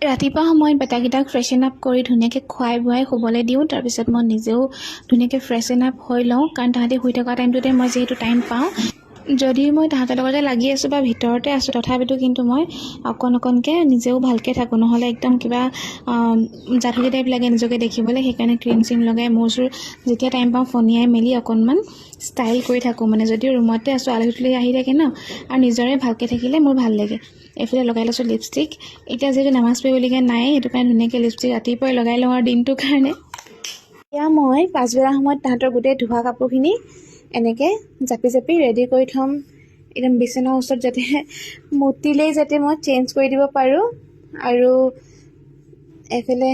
ৰাতিপুৱা সময়ত বেটাকেইটাক freshener up কৰি ধুনীয়াকৈ খুৱাই বুৱাই শুবলৈ দিওঁ। তাৰপিছত মই নিজেও ধুনীয়াকৈ ফ্ৰেছন আপ হৈ লওঁ, কাৰণ তাহাঁতি শুই থকা টাইমটোতে মই যিহেতু টাইম পাওঁ। যদিও মই তাহাঁতৰ লগতে লাগি আছোঁ বা ভিতৰতে আছোঁ, তথাপিতো কিন্তু মই অকণকৈ নিজেও ভালকৈ থাকোঁ, নহ'লে একদম কিবা জাঠুকি টাইপ লাগে নিজকে দেখিবলৈ। সেইকাৰণে ক্ৰীম চিম লগাই মোৰ চোৰ যেতিয়া টাইম পাওঁ ফনিয়াই মেলি অকণমান ষ্টাইল কৰি থাকোঁ। মানে যদিও ৰুমতে আছোঁ, আলহী তুলহী আহি থাকে ন, আৰু নিজৰে ভালকৈ থাকিলে মোৰ ভাল লাগে। এইফালে লগাই লৈছোঁ লিপষ্টিক। এতিয়া যিহেতু নামাজ পঢ়িবলগীয়া নাই, সেইটো কাৰণে ধুনীয়াকৈ লিপষ্টিক ৰাতিপুৱাই লগাই লওঁ আৰু দিনটোৰ কাৰণে। এতিয়া মই পাছবেলা সময়ত তাহাঁতৰ গোটেই ধোৱা কাপোৰখিনি এনেকৈ জাপি জাপি ৰেডি কৰি থ'ম, একদম বিচনাৰ ওচৰত, যাতে মুতিলেই যাতে মই চেঞ্জ কৰি দিব পাৰোঁ। আৰু এইফালে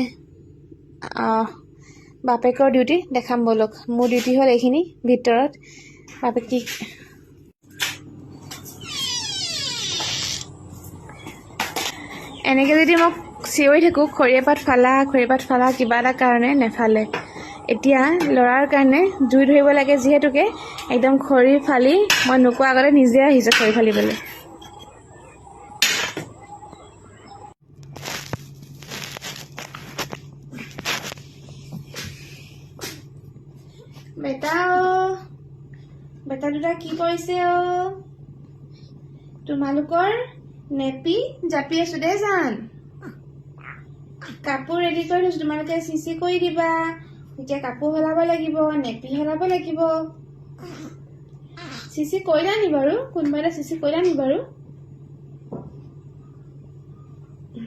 বাপেকৰ ডিউটি দেখাম ব'লক। মোৰ ডিউটি হ'ল এইখিনি ভিতৰত। বাপেক কি এনেকৈ যদি মই চিঞৰি থাকোঁ খৰিয়া পাত ফালা কিবা এটা কাৰণে নেফালে। এতিয়া ল'ৰাৰ কাৰণে জুই ধৰিব লাগে যিহেতুকে একদম খৰি ফালি মই নোকোৱা আগতে নিজে আহিছে খৰি ফালিবলৈ। বেটা দুটা কি কৰিছে তোমালোকৰ? নেপি জাপি আছো দেই জান। কাপোৰ ৰেডি কৰি থৈছো, তোমালোকে চিচি কৰি দিবা। এতিয়া কাপোৰ সলাব লাগিব, নেপি সলাব লাগিব। চিচি কৰিলা নি বাৰু? কোনোবা এটা চিচি কৰিলা নি বাৰু?